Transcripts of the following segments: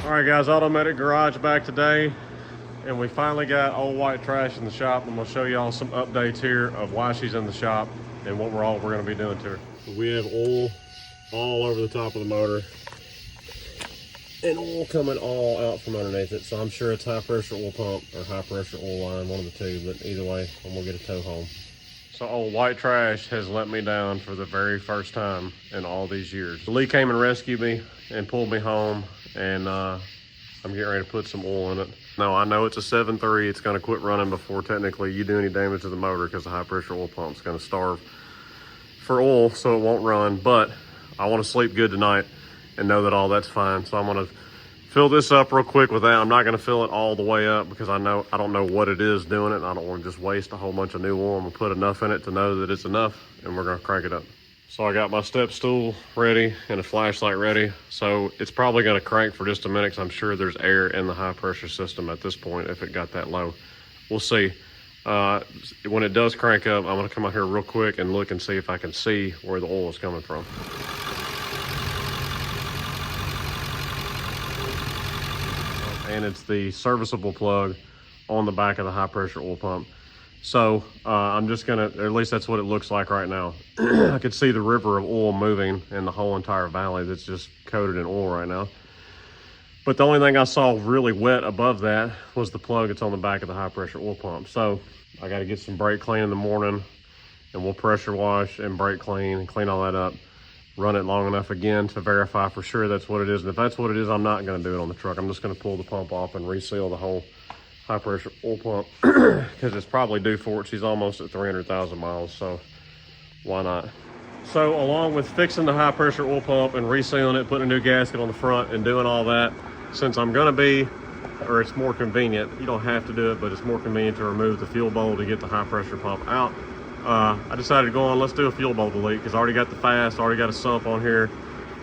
All right, guys, Automatic Garage back today, and we finally got Ole White Trash in the shop. I'm gonna show y'all some updates here of why she's in the shop and what we're gonna be doing to her. We have oil all over the top of the motor, and oil coming all out from underneath it. So I'm sure it's high pressure oil pump or high pressure oil line, one of the two. But either way, I'm gonna get a tow home. So Ole White Trash has let me down for the very first time in all these years. Lee came and rescued me and pulled me home, and I'm getting ready to put some oil in it. Now, I know it's a 7.3. It's gonna quit running before technically you do any damage to the motor, because the high pressure oil pump's gonna starve for oil, so it won't run. But I wanna sleep good tonight and know that all that's fine. So I'm gonna fill this up real quick with that. I'm not gonna fill it all the way up because I don't know what it is doing it, and I don't wanna just waste a whole bunch of new oil. I'm gonna put enough in it to know that it's enough, and we're gonna crank it up. So I got my step stool ready and a flashlight ready. So it's probably gonna crank for just a minute, because I'm sure there's air in the high pressure system at this point if it got that low. We'll see. When it does crank up, I'm gonna come out here real quick and look and see if I can see where the oil is coming from. And it's the serviceable plug on the back of the high pressure oil pump. So I'm just gonna, or at least that's what it looks like right now. I could see the river of oil moving in the whole entire valley that's just coated in oil right now. But the only thing I saw really wet above that was the plug that's on the back of the high pressure oil pump. So I gotta get some brake clean in the morning, and we'll pressure wash and brake clean and clean all that up. Run it long enough again to verify for sure that's what it is. And if that's what it is, I'm not gonna do it on the truck. I'm just gonna pull the pump off and reseal the whole high pressure oil pump, because it's probably due for it. She's almost at 300,000 miles, so why not? So along with fixing the high pressure oil pump and resealing it, putting a new gasket on the front and doing all that, since I'm gonna be, or it's more convenient, you don't have to do it, but it's more convenient to remove the fuel bowl to get the high pressure pump out. I decided to go on, let's do a fuel bowl delete, because I already got the fast, already got a sump on here.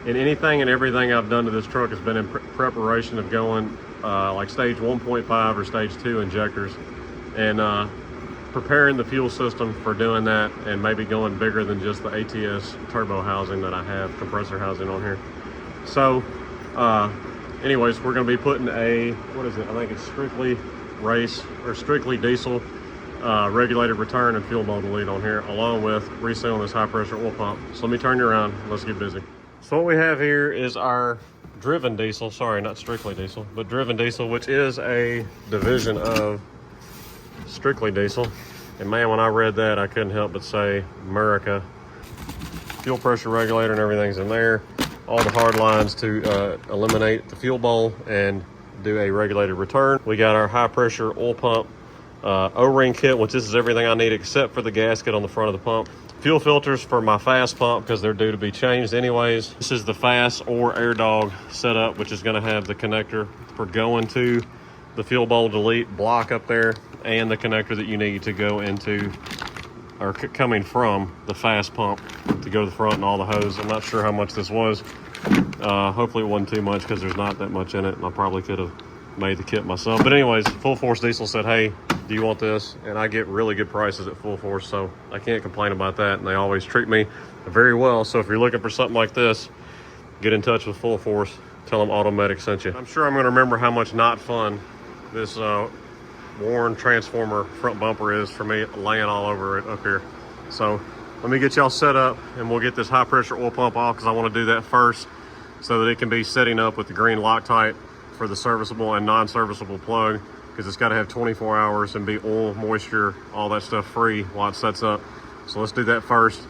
And anything and everything I've done to this truck has been in preparation of going like stage 1.5 or stage 2 injectors, and preparing the fuel system for doing that, and maybe going bigger than just the ATS turbo housing that I have, compressor housing on here. So anyways, we're going to be putting a, what is it? I think it's strictly race or strictly diesel regulated return and fuel bowl delete on here, along with resealing this high pressure oil pump. So let me turn you around. Let's get busy. So what we have here is our driven diesel, sorry, not strictly diesel, but driven diesel, which is a division of strictly diesel. And man, when I read that, I couldn't help but say America. Fuel pressure regulator and everything's in there. All the hard lines to eliminate the fuel bowl and do a regulated return. We got our high pressure oil pump O-ring kit, which this is everything I need except for the gasket on the front of the pump. Fuel filters for my fast pump, because they're due to be changed anyways. This is the fast or air dog setup, which is going to have the connector for going to the fuel bowl delete block up there, and the connector that you need to go into, or coming from the fast pump to go to the front, and all the hose. I'm not sure how much this was. Hopefully it wasn't too much, because there's not that much in it, and I probably could have made the kit myself. But anyways, Full Force Diesel said, hey, do you want this? And I get really good prices at Full Force, so I can't complain about that. And they always treat me very well. So if you're looking for something like this, get in touch with Full Force. Tell them Automatic sent you. I'm sure I'm going to remember how much not fun this worn transformer front bumper is for me, laying all over it up here. So let me get y'all set up, and we'll get this high pressure oil pump off, because I want to do that first so that it can be setting up with the green Loctite for the serviceable and non-serviceable plug, because it's got to have 24 hours and be oil, moisture, all that stuff free while it sets up. So let's do that first,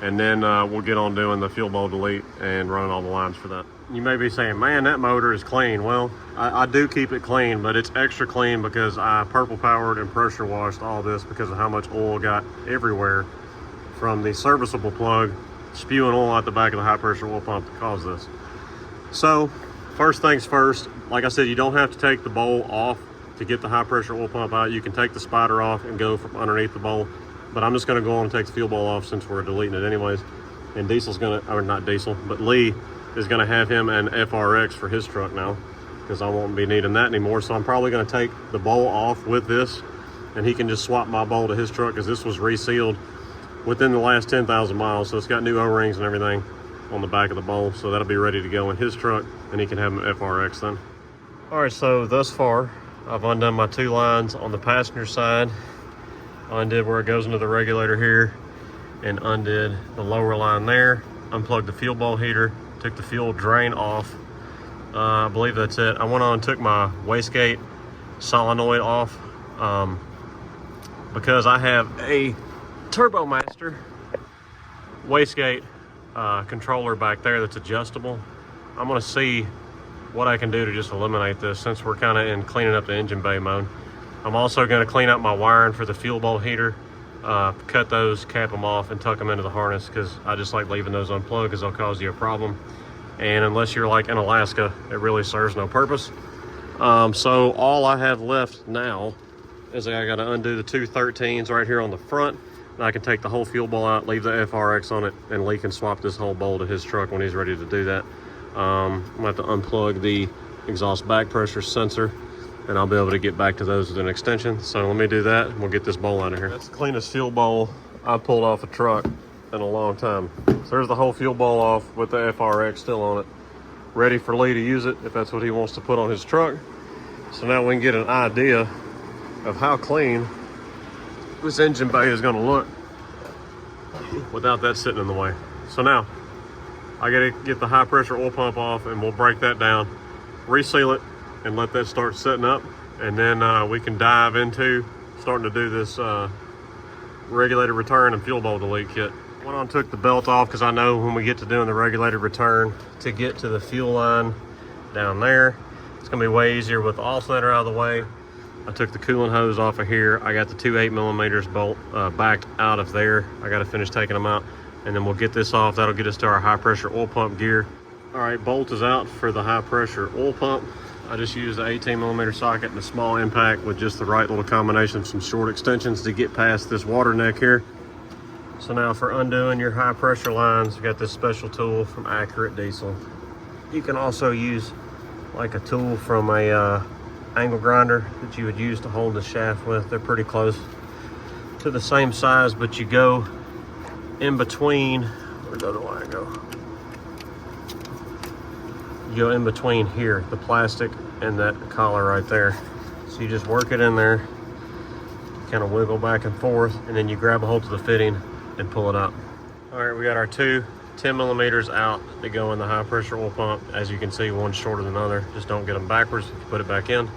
and then we'll get on doing the fuel bowl delete and running all the lines for that. You may be saying, man, that motor is clean. Well, I do keep it clean, but it's extra clean because I purple powered and pressure washed all this, because of how much oil got everywhere from the serviceable plug spewing oil out the back of the high pressure oil pump that caused this. So first things first, like I said, you don't have to take the bowl off to get the high pressure oil pump out. You can take the spider off and go from underneath the bowl, but I'm just going to go on and take the fuel bowl off since we're deleting it anyways. And Diesel's going to, or not Diesel, but Lee is going to have him an FRX for his truck now, because I won't be needing that anymore. So I'm probably going to take the bowl off with this, and he can just swap my bowl to his truck, because this was resealed within the last 10,000 miles. So it's got new O-rings and everything on the back of the bowl. So that'll be ready to go in his truck, and he can have an FRX then. All right, so thus far, I've undone my 2 lines on the passenger side. Undid where it goes into the regulator here, and undid the lower line there. Unplugged the fuel bowl heater, took the fuel drain off. I believe that's it. I went on and took my wastegate solenoid off because I have a TurboMaster wastegate controller back there that's adjustable. I'm gonna see what I can do to just eliminate this since we're kind of in cleaning up the engine bay mode. I'm also gonna clean up my wiring for the fuel bowl heater, cut those, cap them off, and tuck them into the harness because I just like leaving those unplugged because they'll cause you a problem. And unless you're like in Alaska, it really serves no purpose. So all I have left now is I gotta undo the 2 13s right here on the front. And I can take the whole fuel bowl out, leave the FRX on it, and Lee can swap this whole bowl to his truck when he's ready to do that. I'm gonna have to unplug the exhaust back pressure sensor, and I'll be able to get back to those with an extension. So let me do that, and we'll get this bowl out of here. That's the cleanest fuel bowl I pulled off a truck in a long time. So there's the whole fuel bowl off with the FRX still on it, ready for Lee to use it if that's what he wants to put on his truck. So now we can get an idea of how clean this engine bay is going to look without that sitting in the way. So now I got to get the high pressure oil pump off, and we'll break that down, reseal it, and let that start setting up, and then we can dive into starting to do this regulated return and fuel bowl delete kit. Went on, took the belt off because I know when we get to doing the regulated return to get to the fuel line down there, it's gonna be way easier with the alternator out of the way. I took the coolant hose off of here. I got the 2 8mm bolt backed out of there. I got to finish taking them out, and then we'll get this off. That'll get us to our high pressure oil pump gear. All right, bolt is out for the high pressure oil pump. I just used the 18mm socket and a small impact with just the right little combination of some short extensions to get past this water neck here. So now for undoing your high pressure lines, we got this special tool from Accurate Diesel. You can also use like a tool from a angle grinder that you would use to hold the shaft with. They're pretty close to the same size, but you go in between, where the other line go? You go in between here, the plastic and that collar right there. So you just work it in there, kind of wiggle back and forth, and then you grab a hold of the fitting and pull it up. All right, we got our 2 10mm out that go in the high pressure oil pump. As you can see, one's shorter than the other. Just don't get them backwards if you put it back in.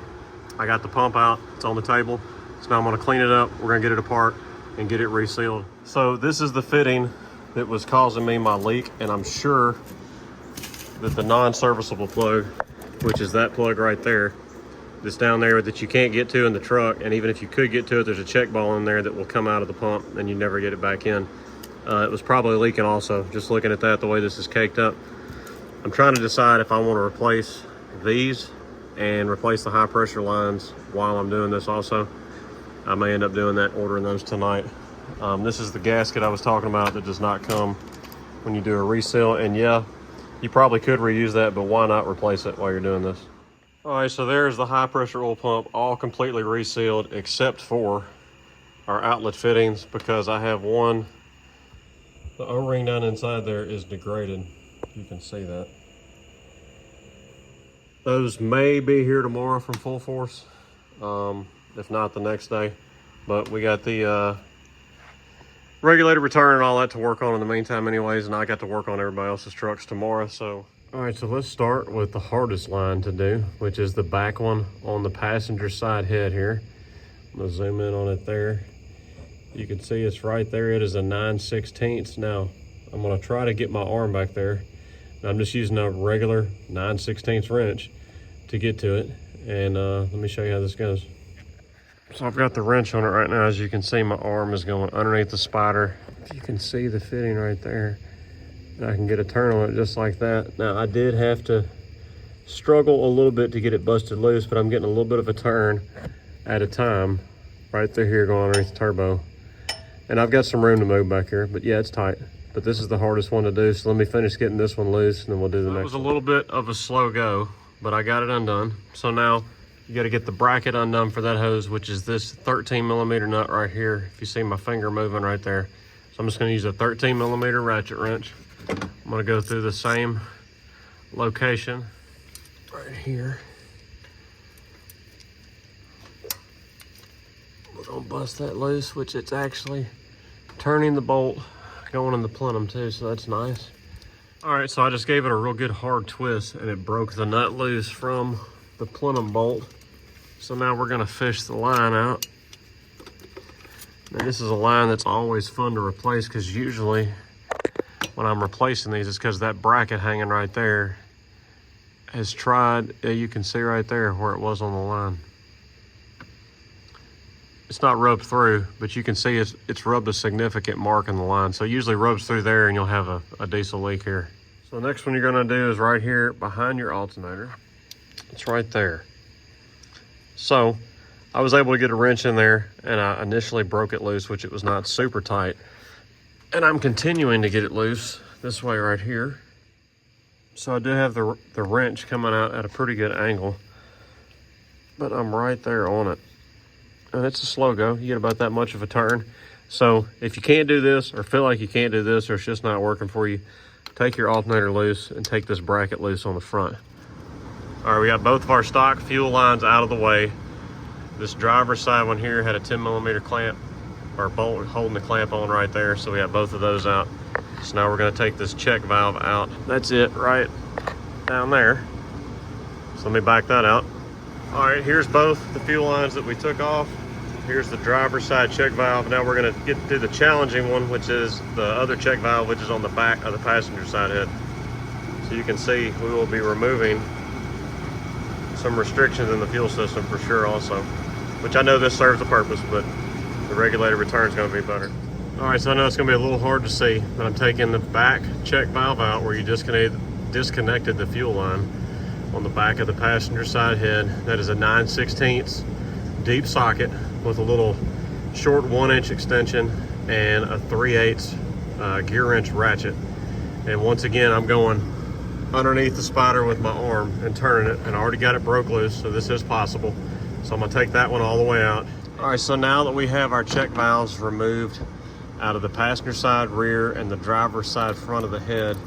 I got the pump out, it's on the table. So now I'm gonna clean it up, we're gonna get it apart and get it resealed. So this is the fitting that was causing me my leak, and I'm sure that the non-serviceable plug, which is that plug right there, that's down there that you can't get to in the truck, and even if you could get to it, there's a check ball in there that will come out of the pump and you never get it back in. It was probably leaking also, just looking at that, the way this is caked up. I'm trying to decide if I want to replace these and replace the high pressure lines while I'm doing this also. I may end up doing that, ordering those tonight. This is the gasket I was talking about that does not come when you do a reseal, and yeah, you probably could reuse that, but why not replace it while you're doing this? All right, so there's the high pressure oil pump, all completely resealed except for our outlet fittings, because I have one, the O-ring down inside there is degraded. You can see that. Those may be here tomorrow from Full Force, if not the next day. But we got the regulated return and all that to work on in the meantime anyways, and I got to work on everybody else's trucks tomorrow. So, all right, so let's start with the hardest line to do, which is the back one on the passenger side head here. I'm gonna zoom in on it there. You can see it's right there. It is a 9/16. Now, I'm gonna try to get my arm back there. I'm just using a regular 9/16 wrench to get to it. And let me show you how this goes. So I've got the wrench on it right now. As you can see, my arm is going underneath the spider. If you can see the fitting right there, and I can get a turn on it just like that. Now, I did have to struggle a little bit to get it busted loose, but I'm getting a little bit of a turn at a time right through here going underneath the turbo. And I've got some room to move back here, but yeah, it's tight. But this is the hardest one to do, so let me finish getting this one loose, and then we'll do the next one. That was a little bit of a slow go, but I got it undone. So now you got to get the bracket undone for that hose, which is this 13mm nut right here. If you see my finger moving right there. So I'm just going to use a 13mm ratchet wrench. I'm going to go through the same location right here. We're gonna bust that loose, which it's actually turning the bolt going in the plenum too, so that's nice. All right, so I just gave it a real good hard twist and it broke the nut loose from the plenum bolt. So now we're gonna fish the line out. Now this is a line that's always fun to replace because usually when I'm replacing these, it's because that bracket hanging right there has tried, you can see right there where it was on the line. It's not rubbed through, but you can see it's rubbed a significant mark in the line. So it usually rubs through there and you'll have a diesel leak here. So the next one you're gonna do is right here behind your alternator. It's right there. So I was able to get a wrench in there and I initially broke it loose, which it was not super tight. And I'm continuing to get it loose this way right here. So I do have the wrench coming out at a pretty good angle, but I'm right there on it. And it's a slow go. You get about that much of a turn. So if you can't do this or feel like you can't do this or it's just not working for you, take your alternator loose and take this bracket loose on the front. All right, we got both of our stock fuel lines out of the way. This driver's side one here had a 10mm clamp or bolt holding the clamp on right there. So we have both of those out. So now we're gonna take this check valve out. That's it right down there. So let me back that out. All right, here's both the fuel lines that we took off. Here's the driver's side check valve. Now we're gonna get to the challenging one, which is the other check valve, which is on the back of the passenger side head. So you can see we will be removing some restrictions in the fuel system for sure also, which I know this serves a purpose, but the regulated return is gonna be better. All right, so I know it's gonna be a little hard to see, but I'm taking the back check valve out where you disconnected the fuel line on the back of the passenger side head. That is a 9/16 deep socket with a little short 1-inch extension and a 3/8 gear wrench ratchet. And once again, I'm going underneath the spider with my arm and turning it, and I already got it broke loose, so this is possible. So I'm gonna take that one all the way out. All right, so now that we have our check valves removed out of the passenger side rear and the driver's side front of the head,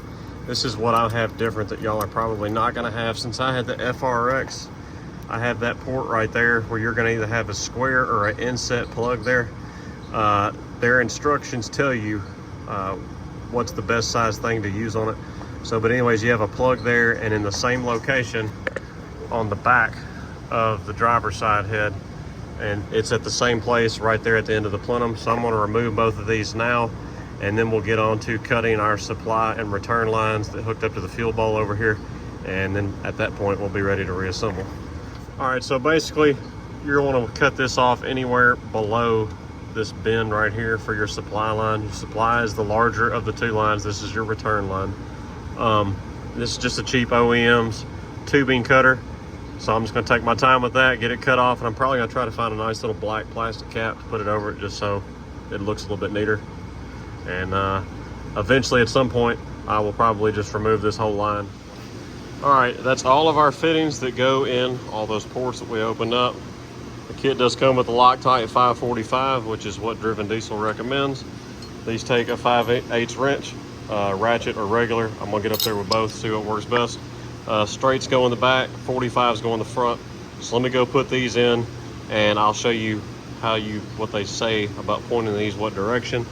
this is what I have different that y'all are probably not gonna have. Since I had the FRX, I have that port right there where you're gonna either have a square or an inset plug there. Their instructions tell you what's the best size thing to use on it. So, but anyways, you have a plug there, and in the same location on the back of the driver's side head, and it's at the same place right there at the end of the plenum. So I'm gonna remove both of these now, and then we'll get on to cutting our supply and return lines that hooked up to the fuel bowl over here. And then at that point, we'll be ready to reassemble. All right, so basically you're gonna cut this off anywhere below this bend right here for your supply line. Your supply is the larger of the two lines. This is your return line. This is just a cheap OEM's tubing cutter. So I'm just gonna take my time with that, get it cut off, and I'm probably gonna try to find a nice little black plastic cap to put it over it just so it looks a little bit neater. And eventually at some point, I will probably just remove this whole line. All right, that's all of our fittings that go in all those ports that we opened up. The kit does come with a Loctite 545, which is what Driven Diesel recommends. These take a 5/8 wrench, ratchet or regular. I'm gonna get up there with both, see what works best. Straights go in the back, 45s go in the front. So let me go put these in, and I'll show you what they say about pointing these what direction.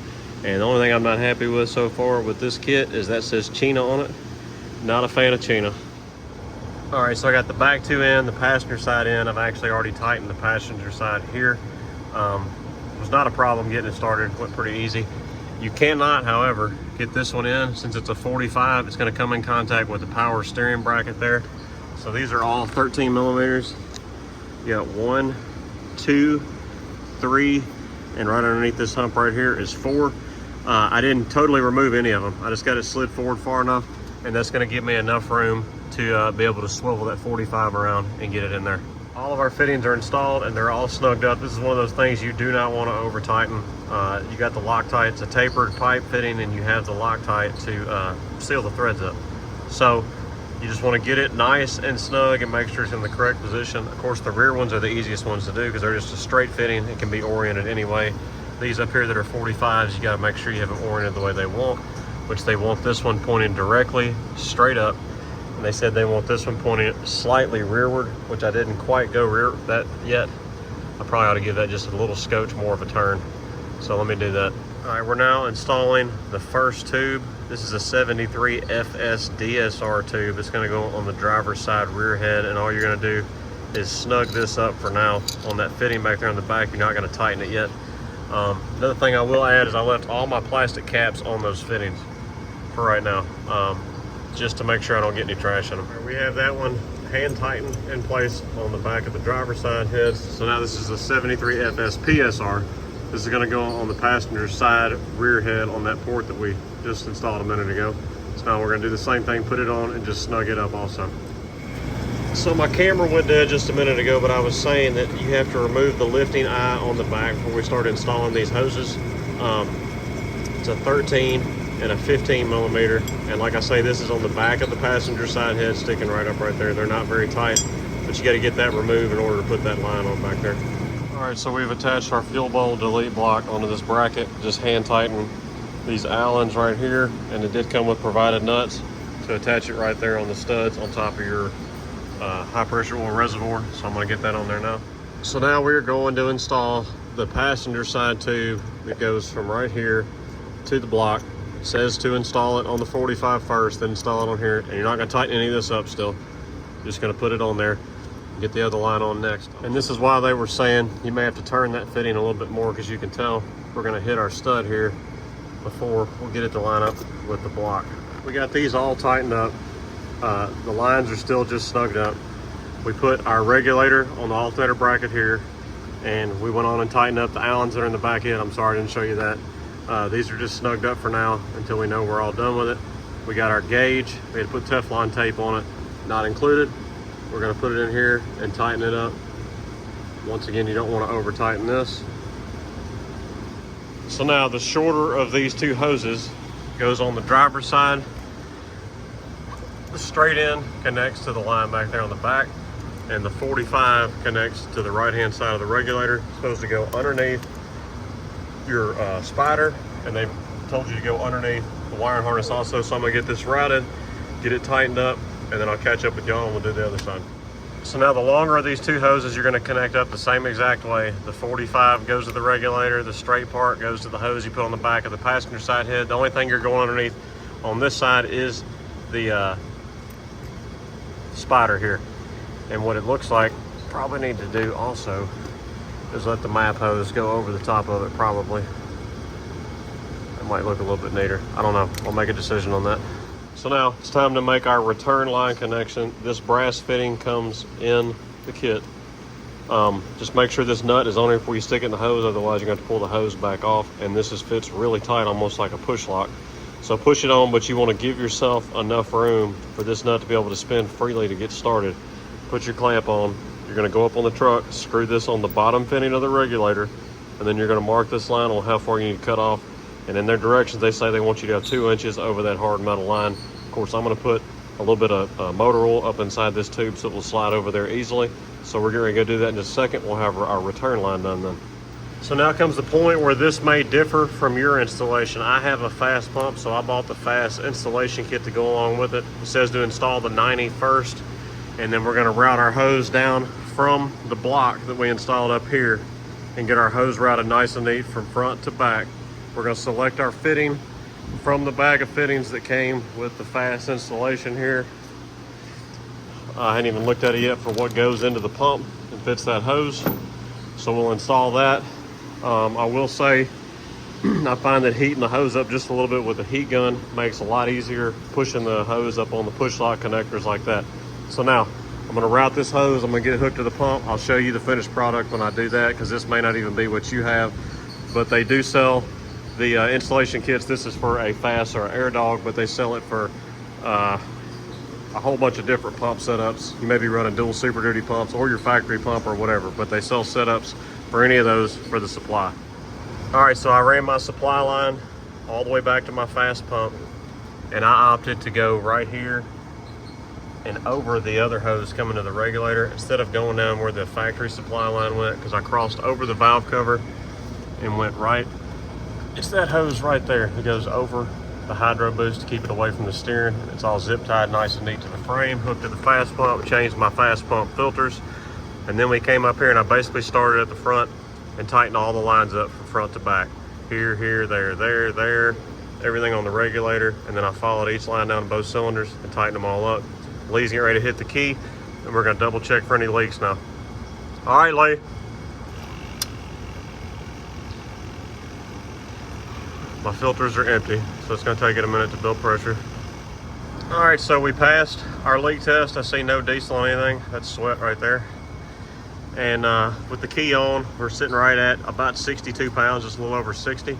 And the only thing I'm not happy with so far with this kit is that says China on it. Not a fan of China. All right, so I got the back two in, the passenger side in. I've actually already tightened the passenger side here. It was not a problem getting it started, went pretty easy. You cannot, however, get this one in. Since it's a 45, it's gonna come in contact with the power steering bracket there. So these are all 13mm. You got 1, 2, 3, and right underneath this hump right here is 4. I didn't totally remove any of them. I just got it slid forward far enough, and that's gonna give me enough room to be able to swivel that 45 around and get it in there. All of our fittings are installed and they're all snugged up. This is one of those things you do not want to over tighten. You got the Loctite, it's a tapered pipe fitting, and you have the Loctite to seal the threads up. So you just want to get it nice and snug and make sure it's in the correct position. Of course, the rear ones are the easiest ones to do because they're just a straight fitting. It can be oriented anyway. These up here that are 45s, you got to make sure you have it oriented the way they want, which they want this one pointing directly straight up. And they said they want this one pointing slightly rearward, which I didn't quite go rear that yet. I probably ought to give that just a little scotch more of a turn. So let me do that. All right, we're now installing the first tube. This is a 73 FS DSR tube. It's gonna go on the driver's side rear head, and all you're gonna do is snug this up for now on that fitting back there in the back. You're not gonna tighten it yet. Another thing I will add is I left all my plastic caps on those fittings for right now, just to make sure I don't get any trash in them. We have that one hand tightened in place on the back of the driver's side heads. So now this is a 73 FS PSR. This is gonna go on the passenger side rear head on that port that we just installed a minute ago. So now we're gonna do the same thing, put it on and just snug it up also. So my camera went dead just a minute ago, but I was saying that you have to remove the lifting eye on the back before we start installing these hoses. It's a 13 and a 15 millimeter. And like I say, this is on the back of the passenger side head, sticking right up right there. They're not very tight, but you got to get that removed in order to put that line on back there. All right, so we've attached our fuel bowl delete block onto this bracket. Just hand tighten these Allens right here, and it did come with provided nuts to attach it right there on the studs on top of your high pressure oil reservoir. So I'm going to get that on there now. So now we're going to install the passenger side tube that goes from right here to the block. It says to install it on the 45 first, then install it on here, and you're not going to tighten any of this up still. You're just going to put it on there, get the other line on next. And this is why they were saying you may have to turn that fitting a little bit more, because you can tell we're going to hit our stud here before we'll get it to line up with the block. We got these all tightened up. The lines are still just snugged up. We put our regulator on the alternator bracket here, and we went on and tightened up the Allens that are in the back end. I'm sorry I didn't show you that. These are just snugged up for now until we know we're all done with it. We got our gauge. We had to put Teflon tape on it, not included. We're going to put it in here and tighten it up. Once again, you don't want to over tighten this. So now the shorter of these two hoses goes on the driver's side. The straight end connects to the line back there on the back, and the 45 connects to the right hand side of the regulator. It's supposed to go underneath your spider, and they told you to go underneath the wiring harness also. So I'm gonna get this routed, get it tightened up, and then I'll catch up with y'all and we'll do the other side. So now the longer of these two hoses, you're gonna connect up the same exact way. The 45 goes to the regulator, the straight part goes to the hose you put on the back of the passenger side head. The only thing you're going underneath on this side is the spider here. And what it looks like, probably need to do also is let the map hose go over the top of it probably. It might look a little bit neater. I don't know, I'll make a decision on that. So now it's time to make our return line connection. This brass fitting comes in the kit. Just make sure this nut is on here before you stick it in the hose, otherwise you're going to have to pull the hose back off. And this fits really tight, almost like a push lock. So push it on, but you want to give yourself enough room for this nut to be able to spin freely to get started. Put your clamp on. You're going to go up on the truck, screw this on the bottom fitting of the regulator, and then you're going to mark this line on how far you need to cut off. And in their directions, they say they want you to have 2 inches over that hard metal line. Of course, I'm going to put a little bit of motor oil up inside this tube so it will slide over there easily. So we're going to go do that in just a second. We'll have our return line done then. So now comes the point where this may differ from your installation. I have a fast pump, so I bought the fast installation kit to go along with it. It says to install the 90 first, and then we're going to route our hose down from the block that we installed up here and get our hose routed nice and neat from front to back. We're going to select our fitting from the bag of fittings that came with the fast installation here. I hadn't even looked at it yet for what goes into the pump and fits that hose. So we'll install that. I will say, I find that heating the hose up just a little bit with a heat gun makes it a lot easier pushing the hose up on the push lock connectors like that. So now I'm going to route this hose. I'm going to get it hooked to the pump. I'll show you the finished product when I do that, because this may not even be what you have, but they do sell the installation kits. This is for a fast or air dog, but they sell it for a whole bunch of different pump setups. You may be running dual Super Duty pumps or your factory pump or whatever, but they sell setups for any of those for the supply. All right, so I ran my supply line all the way back to my fast pump, and I opted to go right here and over the other hose coming to the regulator instead of going down where the factory supply line went, because I crossed over the valve cover and went right. It's that hose right there that goes over the hydro boost to keep it away from the steering. It's all zip tied nice and neat to the frame, hooked to the fast pump, changed my fast pump filters. And then we came up here and I basically started at the front and tightened all the lines up from front to back. Here, there, everything on the regulator. And then I followed each line down to both cylinders and tightened them all up. Lee's getting ready to hit the key, and we're gonna double check for any leaks now. All right, Lee. My filters are empty, so it's gonna take it a minute to build pressure. All right, so we passed our leak test. I see no diesel on anything. That's sweat right there. And with the key on, we're sitting right at about 62 pounds, just a little over 60.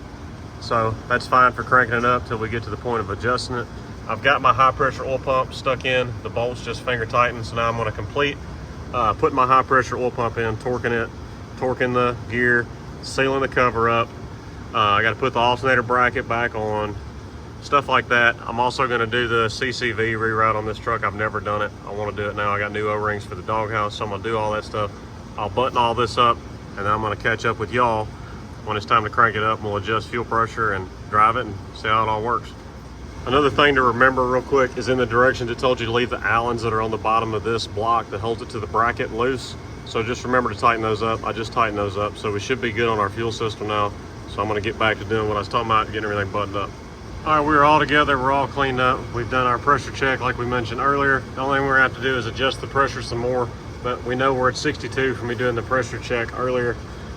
So that's fine for cranking it up till we get to the point of adjusting it. I've got my high pressure oil pump stuck in. The bolts just finger tightened. So now I'm gonna complete putting my high pressure oil pump in, torquing the gear, sealing the cover up. I got to put the alternator bracket back on, stuff like that. I'm also going to do the CCV reroute on this truck. I've never done it. I want to do it now. I got new O-rings for the doghouse, so I'm going to do all that stuff. I'll button all this up, and then I'm going to catch up with y'all when it's time to crank it up. We'll adjust fuel pressure and drive it and see how it all works. Another thing to remember real quick is in the directions it told you to leave the Allens that are on the bottom of this block that holds it to the bracket loose. So just remember to tighten those up. I just tightened those up, so we should be good on our fuel system now. So I'm gonna get back to doing what I was talking about, getting everything buttoned up. All right, we're all together, we're all cleaned up. We've done our pressure check like we mentioned earlier. The only thing we're gonna have to do is adjust the pressure some more, but we know we're at 62 from me doing the pressure check earlier,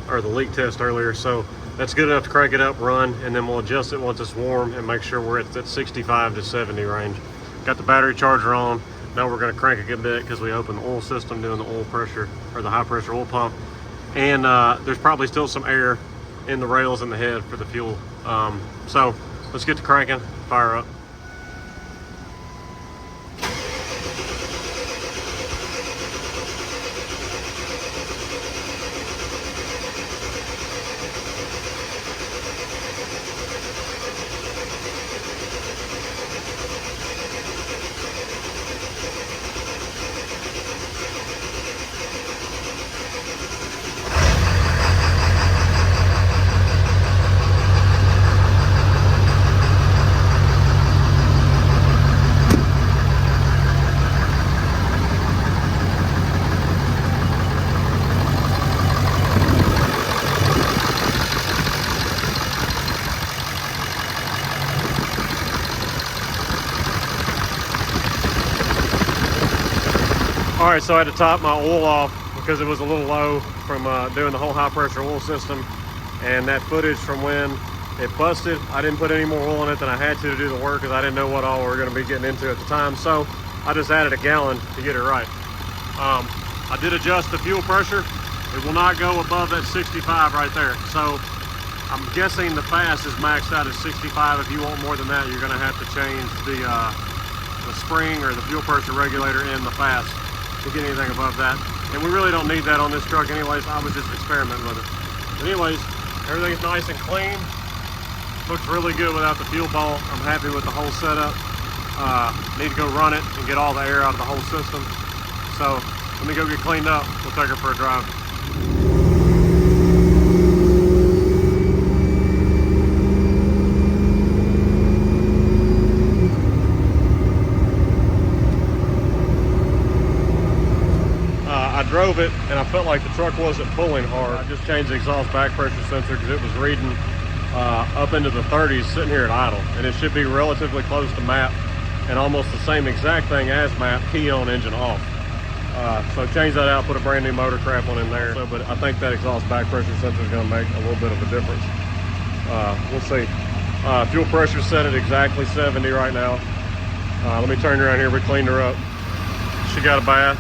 or the leak test earlier. So that's good enough to crank it up, run, and then we'll adjust it once it's warm and make sure we're at that 65 to 70 range. Got the battery charger on. Now we're gonna crank a good bit because we opened the oil system doing the oil pressure, or the high pressure oil pump. And there's probably still some air in the rails and the head for the fuel. So let's get to cranking, fire up. All right, so I had to top my oil off because it was a little low from doing the whole high pressure oil system. And that footage from when it busted, I didn't put any more oil in it than I had to do the work because I didn't know what all we were gonna be getting into at the time. So I just added a gallon to get it right. I did adjust the fuel pressure. It will not go above that 65 right there. So I'm guessing the fast is maxed out at 65. If you want more than that, you're gonna have to change the spring or the fuel pressure regulator in the fast to get anything above that. And we really don't need that on this truck anyways. I was just experimenting with it. But anyways, everything's nice and clean. Looks really good without the fuel ball. I'm happy with the whole setup. Need to go run it and get all the air out of the whole system. So let me go get cleaned up. We'll take her for a drive. I drove it and I felt like the truck wasn't pulling hard. I just changed the exhaust back pressure sensor because it was reading up into the 30s sitting here at idle, and it should be relatively close to map and almost the same exact thing as map, key on, engine off. So change that out, put a brand new motor crap on in there. So, but I think that exhaust back pressure sensor is going to make a little bit of a difference. We'll see. Fuel pressure set at exactly 70 right now. Let me turn around here. We cleaned her up. She got a bath.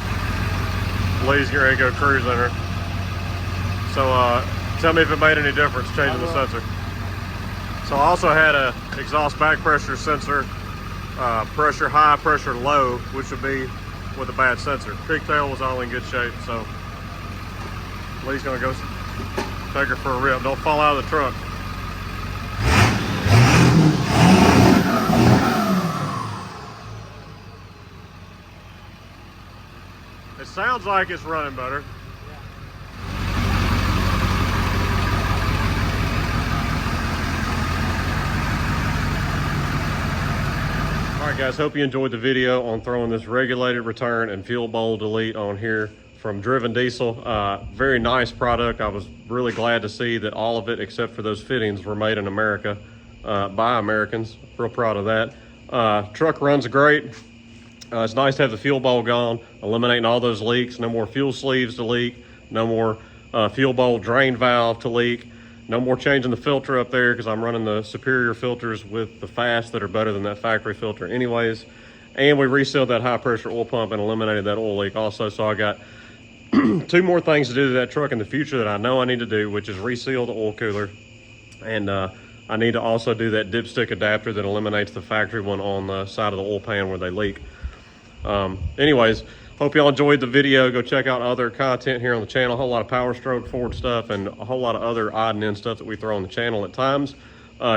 Lee's getting ready to go cruise in her. So tell me if it made any difference changing the sensor. So I also had a exhaust back pressure sensor, pressure high, pressure low, which would be with a bad sensor. Pigtail was all in good shape, so Lee's gonna go take her for a rip. Don't fall out of the truck. It sounds like it's running better. All right guys, hope you enjoyed the video on throwing this regulated return and fuel bowl delete on here from Driven Diesel. Very nice product. I was really glad to see that all of it, except for those fittings, were made in America by Americans. Real proud of that. Truck runs great. It's nice to have the fuel bowl gone, eliminating all those leaks. No more fuel sleeves to leak. No more fuel bowl drain valve to leak. No more changing the filter up there because I'm running the Superior filters with the Fast that are better than that factory filter anyways. And we resealed that high pressure oil pump and eliminated that oil leak also. So I got 2 more things to do to that truck in the future that I know I need to do, which is reseal the oil cooler. And I need to also do that dipstick adapter that eliminates the factory one on the side of the oil pan where they leak. Anyways, hope y'all enjoyed the video. Go check out other content here on the channel. A whole lot of Power Stroke Ford stuff and a whole lot of other odd and end stuff that we throw on the channel at times.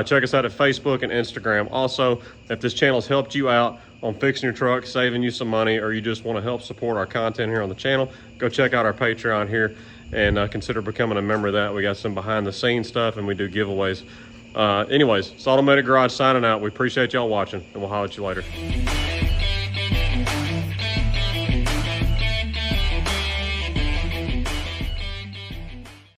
Check us out at Facebook and Instagram. Also, if this channel has helped you out on fixing your truck, saving you some money, or you just want to help support our content here on the channel, go check out our Patreon here and consider becoming a member of that. We got some behind the scenes stuff and we do giveaways. Anyways, it's Automated Garage signing out. We appreciate y'all watching and we'll holler at you later.